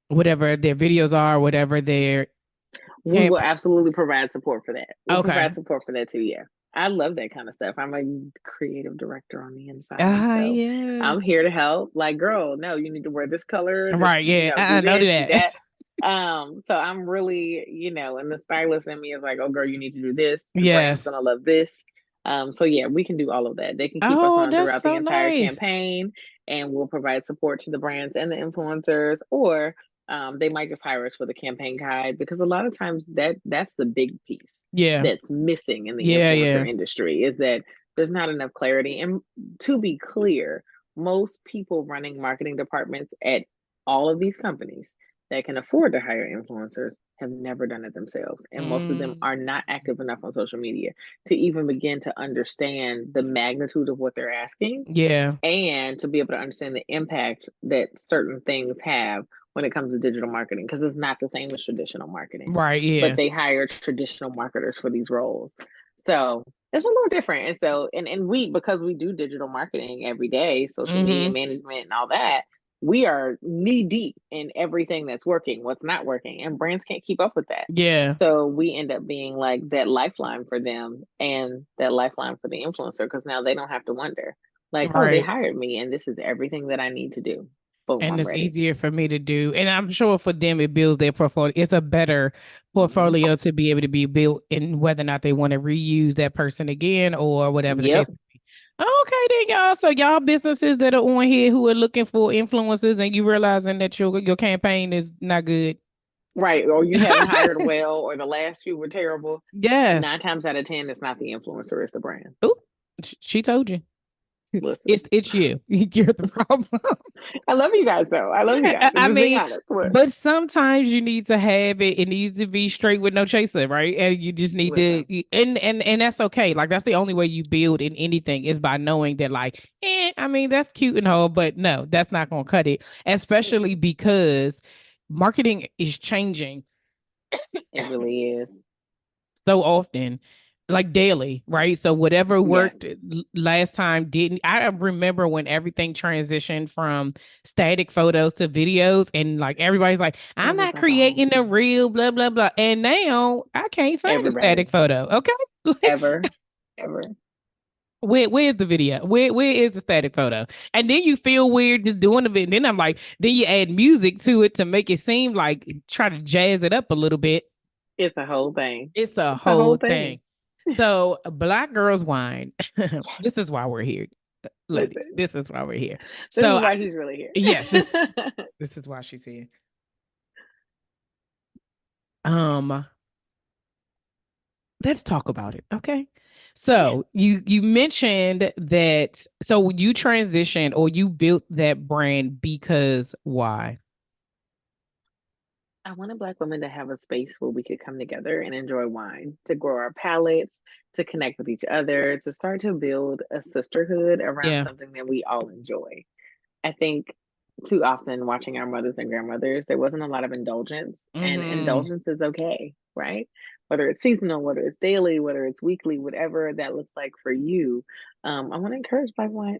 whatever their videos are, whatever their We will camp absolutely provide support for that. We'll okay. provide support for that too. Yeah. I love that kind of stuff. I'm a creative director on the inside. Ah So I'm yes. here to help. Like, girl, no, you need to wear this color, this, Right, yeah. do I know this, do that. that. So I'm really, and the stylist in me is like, oh girl, you need to do this. The brand's Yes. gonna love this. So yeah, we can do all of that. They can keep us Oh, on that's throughout the so entire nice. campaign and we'll provide support to the brands and the influencers, or they might just hire us for the campaign guide because a lot of times that's the big piece Yeah. that's missing in the Yeah, influencer yeah. industry is that there's not enough clarity. And to be clear, most people running marketing departments at all of these companies that can afford to hire influencers have never done it themselves. And most of them Mm, are not active enough on social media to even begin to understand the magnitude of what they're asking yeah. and to be able to understand the impact that certain things have when it comes to digital marketing because it's not the same as traditional marketing, Right, but yeah. they hire traditional marketers for these roles. So it's a little different. And so, and we, because we do digital marketing every day, social media Mm-hmm. management and all that, we are knee deep in everything that's working, what's not working, and brands can't keep up with that. Yeah. So we end up being like that lifeline for them and that lifeline for the influencer because now they don't have to wonder like, oh, they Right. hired me and this is everything that I need to do. Boom, And I'm it's ready. easier for me to do. And I'm sure for them, it builds their portfolio. It's a better Mhm. portfolio to be able to be built in whether or not they want to reuse that person again or whatever the case Yep. may be. Okay, then y'all. So y'all businesses that are on here who are looking for influencers and you realizing that your campaign is not good. Right. Or you haven't hired well, or the last few were terrible. Yes. 9 times out of 10, it's not the influencer, it's the brand. Ooh, she told you. Listen, It's you. You're the problem. I love you guys though. I love you Yeah, guys. I'm I just being mean, honest. What? but sometimes you need to have it. It needs to be straight with no chaser, right? And you just need to, Listen, and that's okay. Like that's the only way you build in anything is by knowing that, like, I mean, that's cute and all, but no, that's not gonna cut it. Especially because marketing is changing it really is. so often, like daily, right? So whatever Yes, worked last time didn't. I remember when everything transitioned from static photos to videos, and like everybody's like, it I'm was not like a whole creating a thing. real blah blah blah. And now I can't find a static Everybody, photo. Okay. Like ever, ever. where's the video? Where is the static photo? And then you feel weird just doing it. And then I'm like, then you add music to it to make it seem like try to jazz it up a little bit. It's a whole thing. It's a It's a whole whole thing. thing. So, Black Girls Wine. This is why we're here, ladies. Listen, This is why we're here. this So, is why she's really yes, here. this is why she's here. Um, let's talk about it, okay? Yeah. So, you mentioned that so you transitioned or you built that brand because why? I wanted Black women to have a space where we could come together and enjoy wine, to grow our palates, to connect with each other, to start to build a sisterhood around Yeah. something that we all enjoy. I think too often watching our mothers and grandmothers, there wasn't a lot of indulgence, and Mm-hmm. indulgence is okay, right? Whether it's seasonal, whether it's daily, whether it's weekly, whatever that looks like for you. I want to encourage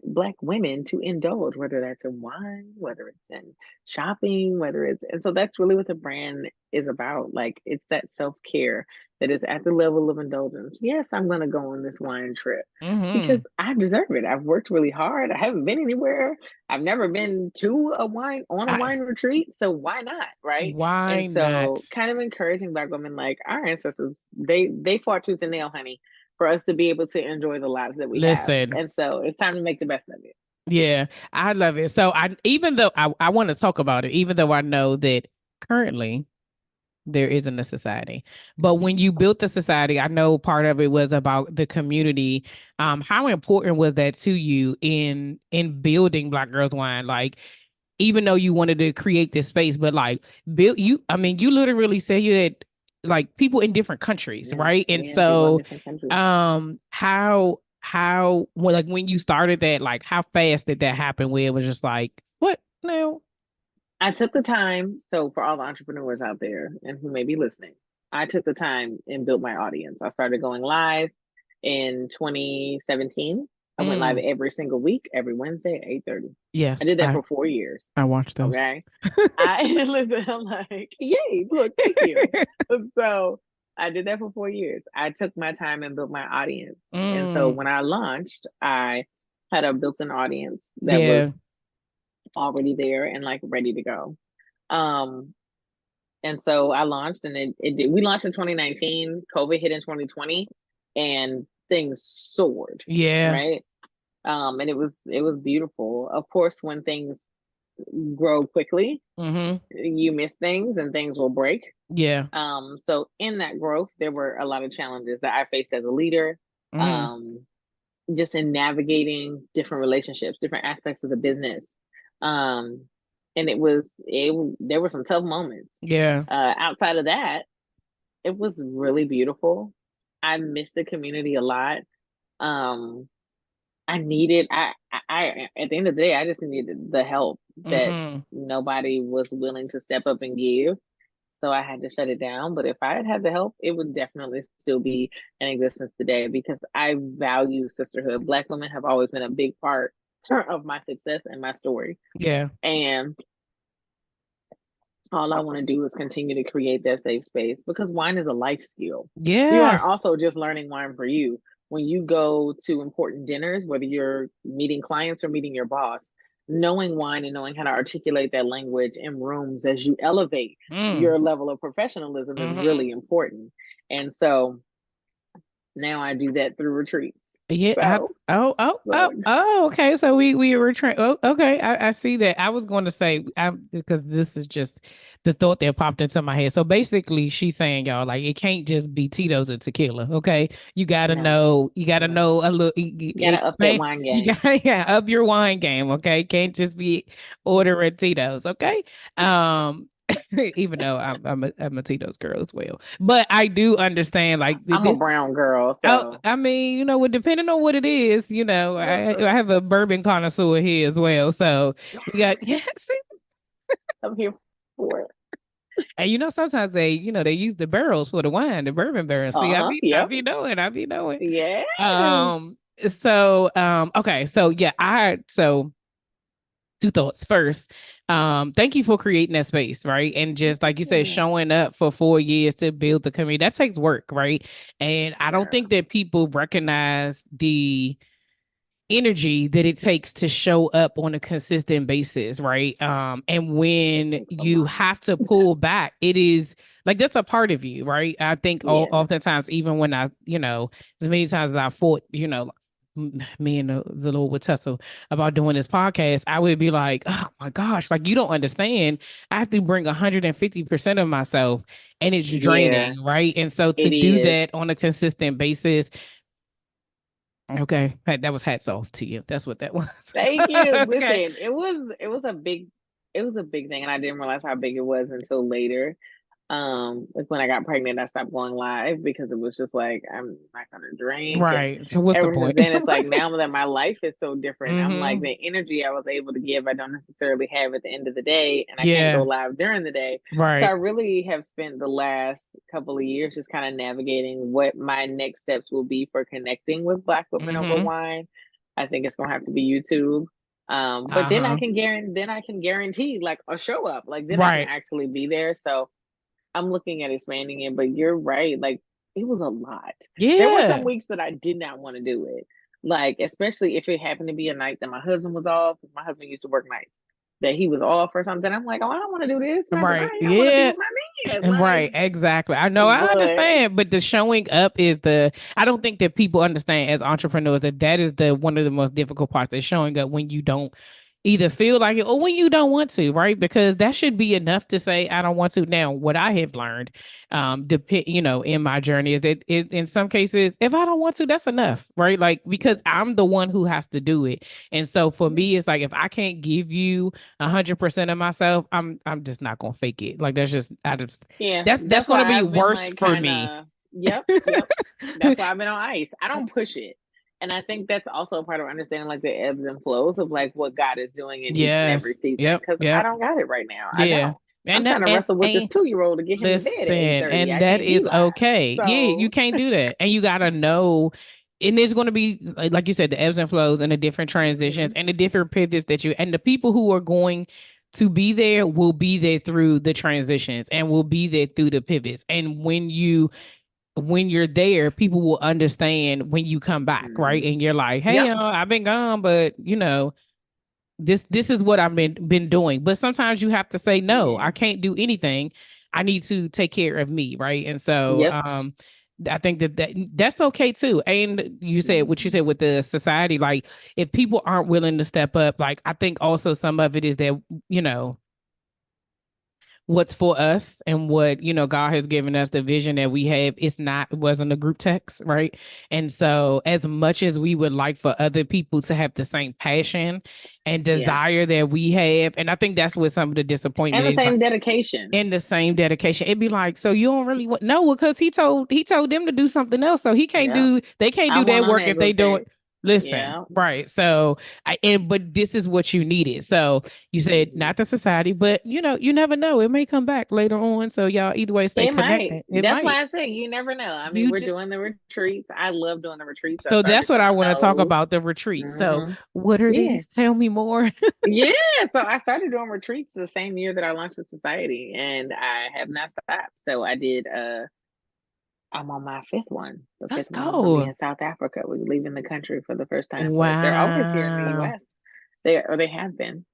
Black women to indulge, whether that's in wine, whether it's in shopping, whether it's, and so that's really what the brand is about. Like it's that self care that is at the level of indulgence. Yes, I'm going to go on this wine trip Mm-hmm. because I deserve it. I've worked really hard. I haven't been anywhere. I've never been to a I wine retreat, so why not, right? why And so not? kind of encouraging Black women like our ancestors, they fought tooth and nail, honey, for us to be able to enjoy the lives that we have. Listen, And so it's time to make the best of it. yeah, I love it. So I even though I want to talk about it, even though I know that currently there isn't a society. But when you built the society, I know part of it was about the community. How important was that to you in building Black Girls Wine? Like, even though you wanted to create this space, but like build you, I mean, you literally say you had like people in different countries, Yeah, right? And we have people in so different countries. how when like when you started that, like how fast did that happen where it was just like, what now? I took the time. So, for all the entrepreneurs out there and who may be listening, I took the time and built my audience. I started going live in 2017. I went live Mm, every single week, every Wednesday at 8:30. I yes, did that for 4 years. I watched those. Okay. I listen, I'm like, yay, look, thank you. So I did that for 4 years. I took my time and built my audience. And so Mm, when I launched, I had a built-in audience that yeah, was already there and like ready to go. Um, and so I launched and we launched in 2019, COVID hit in 2020, and things soared, yeah, right? And it was beautiful. Of course, when things grow quickly, mm-hmm, you miss things and things will break. yeah, So in that growth, there were a lot of challenges that I faced as a leader. mm-hmm, Um, just in navigating different relationships, different aspects of the business. Um, and there were some tough moments. yeah, Outside of that, it was really beautiful. I missed the community a lot. Um, I needed I at the end of the day, I just needed the help that mm-hmm, nobody was willing to step up and give. So I had to shut it down. But if I had had the help, it would definitely still be in existence today because I value sisterhood. Black women have always been a big part of my success and my story. yeah, And all I want to do is continue to create that safe space because wine is a life skill. You aren't yes, also just learning wine for you. When you go to important dinners, whether you're meeting clients or meeting your boss, knowing wine and knowing how to articulate that language in rooms as you elevate mm, your level of professionalism is mm-hmm, really important. And so Now I do that through retreats. Yeah. So, so Okay. So we were trying. Oh, okay. I see that. I was going to say, because this is just the thought that popped into my head. So basically, she's saying, y'all, like, it can't just be Tito's and tequila. Okay. You got to no, know, no. a little, You gotta up that expand. wine You game. got, yeah, up your wine game. Okay. Can't just be ordering Tito's. Okay. Um, even though I'm a Tito's girl as well, but I do understand, like, I'm a this. brown girl, Oh, so I mean, depending on what it is, I have a bourbon connoisseur here as well. So we got, yeah, see, I'm here for it. and sometimes they use the barrels for the wine, the bourbon barrels. See, Uh-huh. I Yep. be knowing, I be knowing. Yeah. Okay, so yeah, so two thoughts. First, thank you for creating that space, right? And just like you said, Yeah. showing up for 4 years to build the community, that takes work, right? And I don't think Girl. that people recognize the energy that it takes to show up on a consistent basis, right? And It when takes a you lot. have to pull back, it is like that's a part of you, right? I think Yeah. oftentimes, even when as many times as I fought, me and the Lord would tussle about doing this podcast, I would be like, oh my gosh, like, you don't understand. I have to bring 150% of myself, and it's Yeah, draining, right? And so to it do is. that on a consistent basis. Okay, that was hats off to you. That's what that was. Thank you. Okay. Listen, it was a big thing, and I didn't realize how big it was until later. Like when I got pregnant, I stopped going live because it was just like I'm not gonna drink. And Right. So what's the ever since point? then, it's like now that my life is so different, I'm like Mm-hmm. the energy I was able to give, I don't necessarily have at the end of the day, and I can't go Yeah. live during the day. So I Right. really have spent the last couple of years just kind of navigating what my next steps will be for connecting with Black women over Mm-hmm. wine. I think it's gonna have to be YouTube. But then I Uh-huh. can guarantee like a show up. Like then I can Right. actually be there. So I'm looking at expanding it, but you're right. Like it was a lot. There were some Yeah. weeks that I did not want to do it. Like, especially if it happened to be a night that my husband was off, because my husband used to work nights, that he was off or something. I'm like, oh, I don't want to do this not Right. tonight. I want to be Yeah. with my man. Right, Like, exactly. I know, I but understand, but the showing up is I don't think that people understand as entrepreneurs that is the one of the most difficult parts, is showing up when you don't either feel like it or when you don't want to, right? Because that should be enough to say, I don't want to. Now, what I have learned, in my journey is that in some cases, if I don't want to, that's enough, right? Like, because I'm the one who has to do it. And so for me, it's like, if I can't give you 100% of myself, I'm just not gonna fake it. Like, yeah, that's that's gonna why be I've been worse like for kind me. of, yep, yep. That's why I've been on ice. I don't push it. And I think that's also a part of understanding like the ebbs and flows of like what God is doing in each and every Yes. season. Yep. Cause I Yep. don't got it right now. I Yeah. don't. I'm And that trying to wrestle with this and 2-year-old to get him to bed at listen, 8:30. and I that can't be is live. okay. Yeah, you So can't do that. And you gotta know, and there's gonna be, like you said, the ebbs and flows and the different transitions mhm. and the different pivots and the people who are going to be there will be there through the transitions and will be there through the pivots. And when you're there, people will understand when you come back, right? Mhm. And you're like, hey, Yep. I've been gone, but this is what I've been doing. But sometimes you have to say, no, Yeah. I can't do anything. I need to take care of me, right? And so Yep. I think that's okay too. And you said what you Mhm. said with the society, like, if people aren't willing to step up, like, I think also some of it is that, you know, what's for us and what God has given us, the vision that we have, it wasn't a group text, right? And so as much as we would like for other people to have the same passion and Yeah. desire that we have, and I think that's what some of the And disappointment the is, like, same dedication. in the same dedication. It'd be like, so you don't really want, no, because he told them to do something else, so Yep. they can't I do went that on work that if they group don't. text. Listen, Yeah. right? So but this is what you needed. So you said Mhm. not the society, but you never know. It may come back later on. So y'all either way stay It might. connected. It That's might. why I say you never know. I mean, You we're just doing the retreats. I love doing the retreats. I So that's started what I doing want to talk those. about, the retreat. So Hmm. what are Yeah. these? Tell me more. Yeah. So I started doing retreats the same year that I launched the society, and I have not stopped. So I did I'm on my fifth one. The Let's fifth one is gonna be go. in South Africa. We're leaving the country for the first time, but they're always here in the Wow. US. They have been.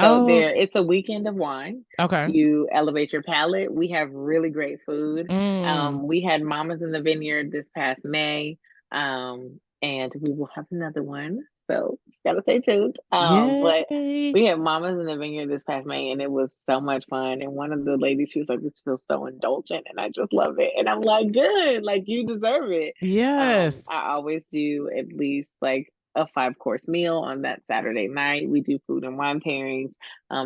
So Oh, it's a weekend of wine. okay. You elevate your palate. We have really great food. Mm. We had Mamas in the Vineyard this past May, and we will have another one. So just gotta stay tuned. But Yay. we had Mamas in the Vineyard this past May, and it was so much fun. And one of the ladies, she was like, "This feels so indulgent," and I just love it. And I'm like, "Good, like you deserve it." Yes. I always do at least like a 5 course meal on that Saturday night. We do food and wine pairings.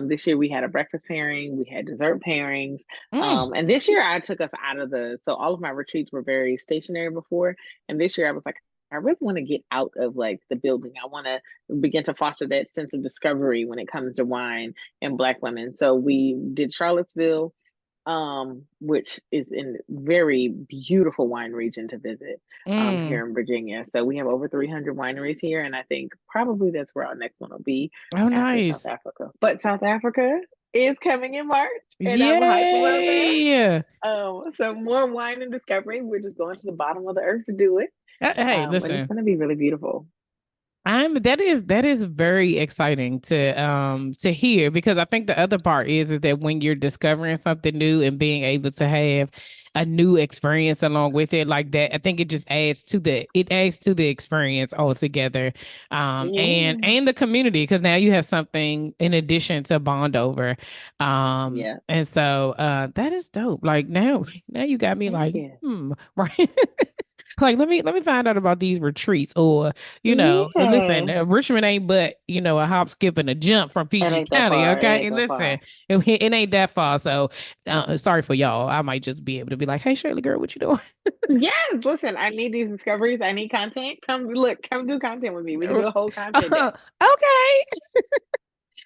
This year we had a breakfast pairing, we had dessert pairings. Mm. And this year I took us out of so all of my retreats were very stationary before. And this year I was like, I really want to get out of like the building. I want to begin to foster that sense of discovery when it comes to wine and Black women. So we did Charlottesville, which is in very beautiful wine region to visit Mm. here in Virginia. So we have over 300 wineries here, and I think probably that's where our next one will be Oh, after South nice. Africa. But South Africa is coming in March, and I'm hyped about that. Yay. So more wine and discovery. We're just going to the bottom of the earth to do it, Hey, and it's listen. going to be really beautiful. That is very exciting to hear, because I think the other part is that when you're discovering something new and being able to have a new experience along with it like that, I think it adds to the experience altogether. Yeah, And the community, because now you have something in addition to bond over. yeah, And so that is dope. Like now you got me thank like, you. right. Like let me find out about these retreats, or listen, Yeah, Richmond ain't but a hop, skip, and a jump from it PG ain't that County, far. It okay? ain't And that listen, far. it ain't that far, so sorry for y'all. I might just be able to be like, "Hey, Shirley, girl, what you doing?" Yes, listen, I need these discoveries. I need content. Come look, come do content with me. We can do a whole content day. Okay.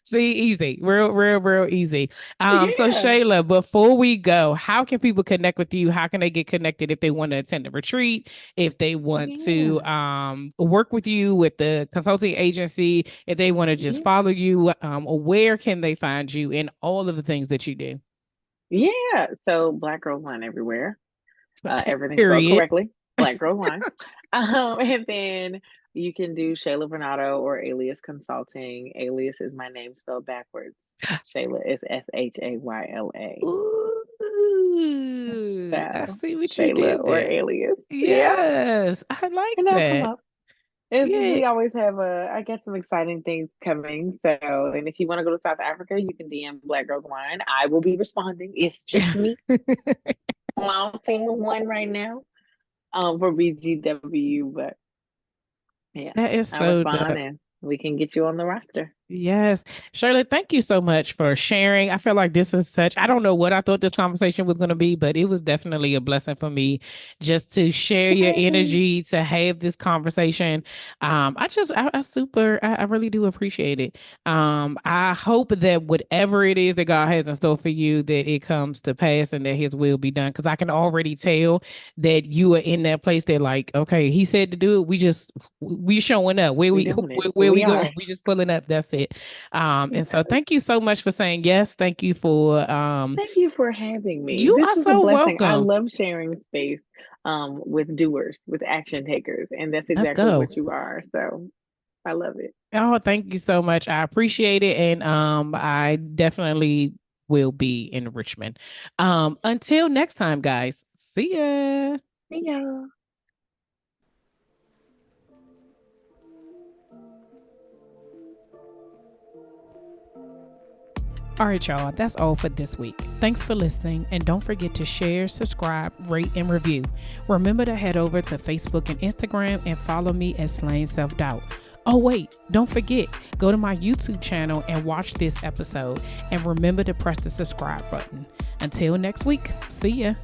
See, easy, real easy. So Yeah, Shayla, before we go, how can people connect with you? How can they get connected if they want to attend the retreat, if they want to yeah, work with you with the consulting agency, if they want to just yeah, follow you, where can they find you in all of the things that you do? yeah. So Black Girls Line everywhere. Everything spelled Period. correctly. Black Girls Line. And then you can do Shayla Varnado or Alias Consulting. Alias is my name spelled backwards. Shayla is Shayla. Ooh, I So see what you Shayla did or there. Alias. Yeah, Yes, I like and they'll come that. up. Is Yeah. we always have I got some exciting things coming. So, and if you want to go to South Africa, you can DM Black Girls Wine. I will be responding. It's just me on my team of one right now. For BGW, but yeah, That is I'll so respond dope. and we can get you on the roster. Yes. Shirley, thank you so much for sharing. I feel like this is I don't know what I thought this conversation was going to be, but it was definitely a blessing for me just to share your Yay. energy, to have this conversation. I really do appreciate it. I hope that whatever it is that God has in store for you, that it comes to pass and that his will be done. Cause I can already tell that you are in that place that like, okay, he said to do it. We showing up. Where We we doing it. where we We are. going? We just pulling up. That's it. And so thank you so much for saying yes. Thank you for Thank you for having me. you This are was a so blessing. I welcome. love sharing space with doers, with action takers, and that's Let's exactly go. what you are. So I love it. Oh, thank you so much. I appreciate it. And I definitely will be in Richmond. Until next time, guys. See ya. Yeah. All right, y'all, that's all for this week. Thanks for listening, and don't forget to share, subscribe, rate, and review. Remember to head over to Facebook and Instagram and follow me at Slaying Self Doubt. Oh, wait, don't forget, go to my YouTube channel and watch this episode, and remember to press the subscribe button. Until next week, see ya.